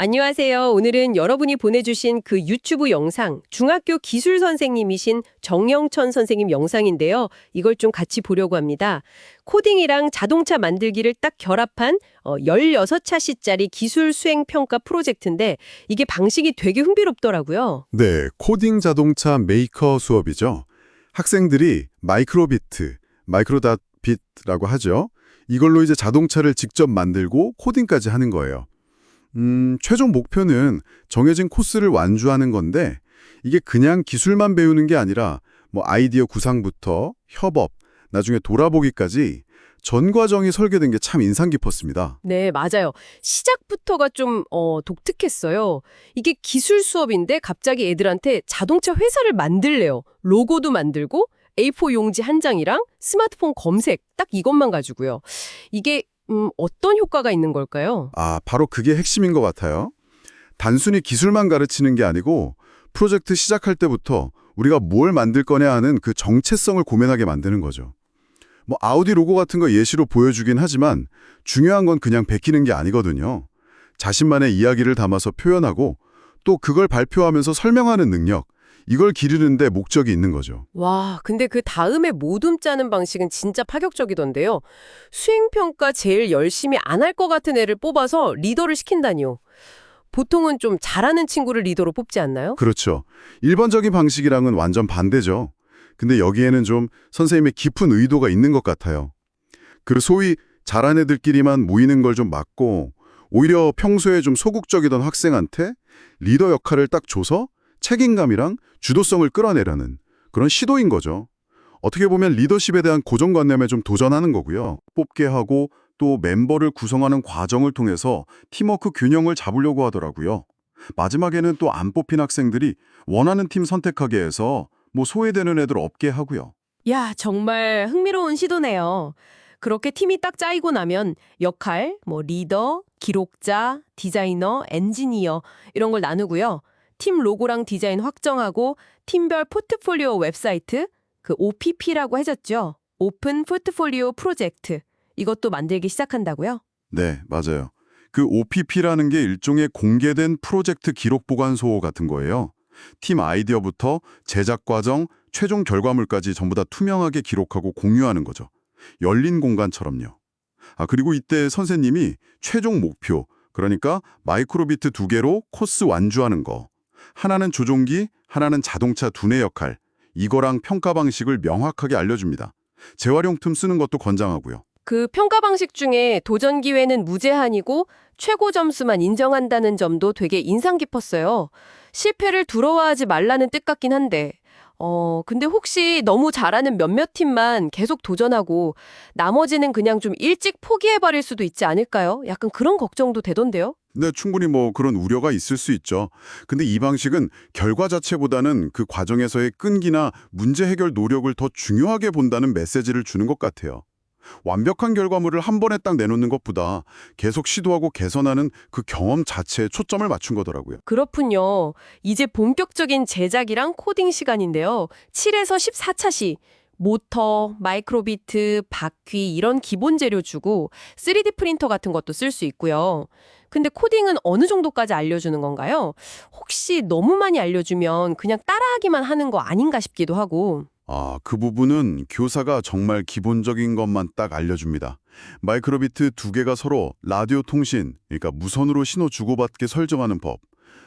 안녕하세요. 오늘은 여러분이 보내주신 그 유튜브 영상, 중학교 기술 선생님이신 정영천 선생님 영상인데요. 이걸 좀 같이 보려고 합니다. 코딩이랑 자동차 만들기를 딱 결합한 16차시짜리 기술 수행 평가 프로젝트인데 이게 방식이 되게 흥미롭더라고요. 네, 코딩 자동차 메이커 수업이죠. 학생들이 마이크로비트, 마이크로닷빗라고 하죠. 이걸로 이제 자동차를 직접 만들고 코딩까지 하는 거예요. 최종 목표는 정해진 코스를 완주하는 건데 이게 그냥 기술만 배우는 게 아니라 뭐 아이디어 구상부터 협업, 나중에 돌아보기까지 전 과정이 설계된 게 참 인상 깊었습니다. 네, 맞아요. 시작부터가 좀 독특했어요. 이게 기술 수업인데 갑자기 애들한테 자동차 회사를 만들래요. 로고도 만들고 A4 용지 한 장이랑 스마트폰 검색 딱 이것만 가지고요. 이게 어떤 효과가 있는 걸까요? 바로 그게 핵심인 것 같아요. 단순히 기술만 가르치는 게 아니고 프로젝트 시작할 때부터 우리가 뭘 만들 거냐 하는 그 정체성을 고민하게 만드는 거죠. 뭐 아우디 로고 같은 거 예시로 보여주긴 하지만 중요한 건 그냥 베끼는 게 아니거든요. 자신만의 이야기를 담아서 표현하고 또 그걸 발표하면서 설명하는 능력, 이걸 기르는데 목적이 있는 거죠. 와, 근데 그 다음에 모둠 짜는 방식은 진짜 파격적이던데요. 수행평가 제일 열심히 안 할 것 같은 애를 뽑아서 리더를 시킨다니요. 보통은 좀 잘하는 친구를 리더로 뽑지 않나요? 그렇죠. 일반적인 방식이랑은 완전 반대죠. 근데 여기에는 좀 선생님의 깊은 의도가 있는 것 같아요. 그 소위 잘한 애들끼리만 모이는 걸 좀 막고 오히려 평소에 좀 소극적이던 학생한테 리더 역할을 딱 줘서 책임감이랑 주도성을 끌어내려는 그런 시도인 거죠. 어떻게 보면 리더십에 대한 고정관념에 좀 도전하는 거고요. 뽑게 하고 또 멤버를 구성하는 과정을 통해서 팀워크 균형을 잡으려고 하더라고요. 마지막에는 또 안 뽑힌 학생들이 원하는 팀 선택하게 해서 뭐 소외되는 애들 없게 하고요. 야, 정말 흥미로운 시도네요. 그렇게 팀이 딱 짜이고 나면 역할, 뭐 리더, 기록자, 디자이너, 엔지니어 이런 걸 나누고요. 팀 로고랑 디자인 확정하고 팀별 포트폴리오 웹사이트, 그 OPP라고 하셨죠? 오픈 포트폴리오 프로젝트. 이것도 만들기 시작한다고요? 네, 맞아요. 그 OPP라는 게 일종의 공개된 프로젝트 기록 보관소 같은 거예요. 팀 아이디어부터 제작 과정, 최종 결과물까지 전부 다 투명하게 기록하고 공유하는 거죠. 열린 공간처럼요. 그리고 이때 선생님이 최종 목표, 그러니까 마이크로비트 2개로 코스 완주하는 거. 하나는 조종기, 하나는 자동차 두뇌 역할. 이거랑 평가 방식을 명확하게 알려줍니다. 재활용 틈 쓰는 것도 권장하고요. 그 평가 방식 중에 도전 기회는 무제한이고 최고 점수만 인정한다는 점도 되게 인상 깊었어요. 실패를 두려워하지 말라는 뜻 같긴 한데, 근데 혹시 너무 잘하는 몇몇 팀만 계속 도전하고 나머지는 그냥 좀 일찍 포기해버릴 수도 있지 않을까요? 약간 그런 걱정도 되던데요? 네, 충분히 뭐 그런 우려가 있을 수 있죠. 근데 이 방식은 결과 자체보다는 그 과정에서의 끈기나 문제 해결 노력을 더 중요하게 본다는 메시지를 주는 것 같아요. 완벽한 결과물을 한 번에 딱 내놓는 것보다 계속 시도하고 개선하는 그 경험 자체에 초점을 맞춘 거더라고요. 그렇군요. 이제 본격적인 제작이랑 코딩 시간인데요. 7에서 14차시. 모터, 마이크로비트, 바퀴 이런 기본 재료 주고 3D 프린터 같은 것도 쓸 수 있고요. 근데 코딩은 어느 정도까지 알려주는 건가요? 혹시 너무 많이 알려주면 그냥 따라하기만 하는 거 아닌가 싶기도 하고. 그 부분은 교사가 정말 기본적인 것만 딱 알려줍니다. 마이크로비트 2개가 서로 라디오 통신, 그러니까 무선으로 신호 주고받게 설정하는 법,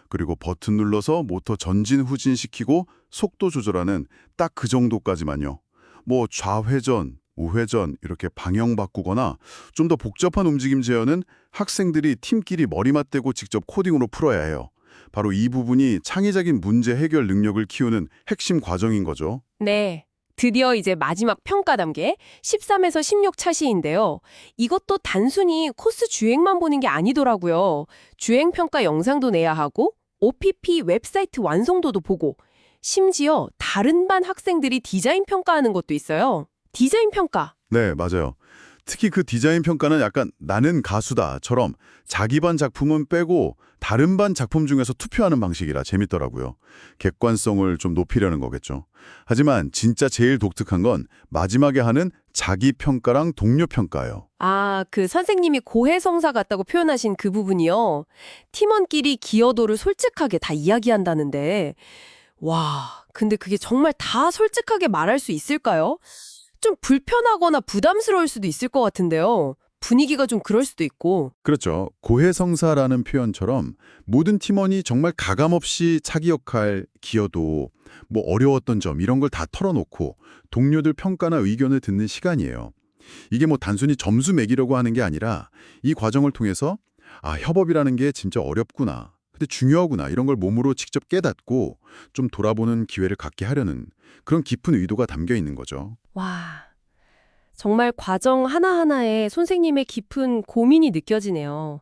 그리고 버튼 눌러서 모터 전진 후진시키고 속도 조절하는 딱 그 정도까지만요. 뭐 좌회전, 우회전 이렇게 방향 바꾸거나 좀 더 복잡한 움직임 제어는 학생들이 팀끼리 머리 맞대고 직접 코딩으로 풀어야 해요. 바로 이 부분이 창의적인 문제 해결 능력을 키우는 핵심 과정인 거죠. 네. 드디어 이제 마지막 평가 단계 13에서 16차시인데요. 이것도 단순히 코스 주행만 보는 게 아니더라고요. 주행 평가 영상도 내야 하고 OPP 웹사이트 완성도도 보고 심지어 다른 반 학생들이 디자인 평가하는 것도 있어요. 디자인 평가. 네, 맞아요. 특히 그 디자인 평가는 약간 나는 가수다처럼 자기 반 작품은 빼고 다른 반 작품 중에서 투표하는 방식이라 재밌더라고요. 객관성을 좀 높이려는 거겠죠. 하지만 진짜 제일 독특한 건 마지막에 하는 자기 평가랑 동료 평가요. 아, 그 선생님이 고해성사 같다고 표현하신 그 부분이요. 팀원끼리 기여도를 솔직하게 다 이야기한다는데, 와, 근데 그게 정말 다 솔직하게 말할 수 있을까요? 좀 불편하거나 부담스러울 수도 있을 것 같은데요. 분위기가 좀 그럴 수도 있고. 그렇죠. 고해성사라는 표현처럼 모든 팀원이 정말 가감없이 자기 역할, 기여도, 뭐 어려웠던 점 이런 걸 다 털어놓고 동료들 평가나 의견을 듣는 시간이에요. 이게 뭐 단순히 점수 매기려고 하는 게 아니라 이 과정을 통해서 아, 협업이라는 게 진짜 어렵구나. 근데 중요하구나. 이런 걸 몸으로 직접 깨닫고 좀 돌아보는 기회를 갖게 하려는 그런 깊은 의도가 담겨 있는 거죠. 와, 정말 과정 하나하나에 선생님의 깊은 고민이 느껴지네요.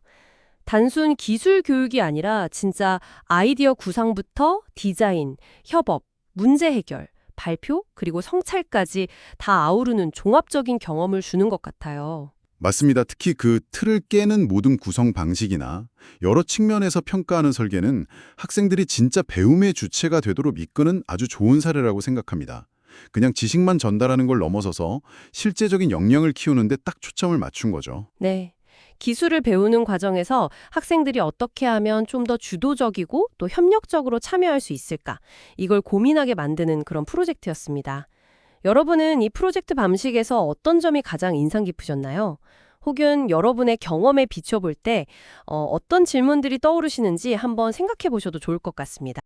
단순 기술 교육이 아니라 진짜 아이디어 구상부터 디자인, 협업, 문제 해결, 발표, 그리고 성찰까지 다 아우르는 종합적인 경험을 주는 것 같아요. 맞습니다. 특히 그 틀을 깨는 모든 구성 방식이나 여러 측면에서 평가하는 설계는 학생들이 진짜 배움의 주체가 되도록 이끄는 아주 좋은 사례라고 생각합니다. 그냥 지식만 전달하는 걸 넘어서서 실제적인 역량을 키우는데 딱 초점을 맞춘 거죠. 네. 기술을 배우는 과정에서 학생들이 어떻게 하면 좀 더 주도적이고 또 협력적으로 참여할 수 있을까? 이걸 고민하게 만드는 그런 프로젝트였습니다. 여러분은 이 프로젝트 방식에서 어떤 점이 가장 인상 깊으셨나요? 혹은 여러분의 경험에 비춰볼 때 어떤 질문들이 떠오르시는지 한번 생각해 보셔도 좋을 것 같습니다.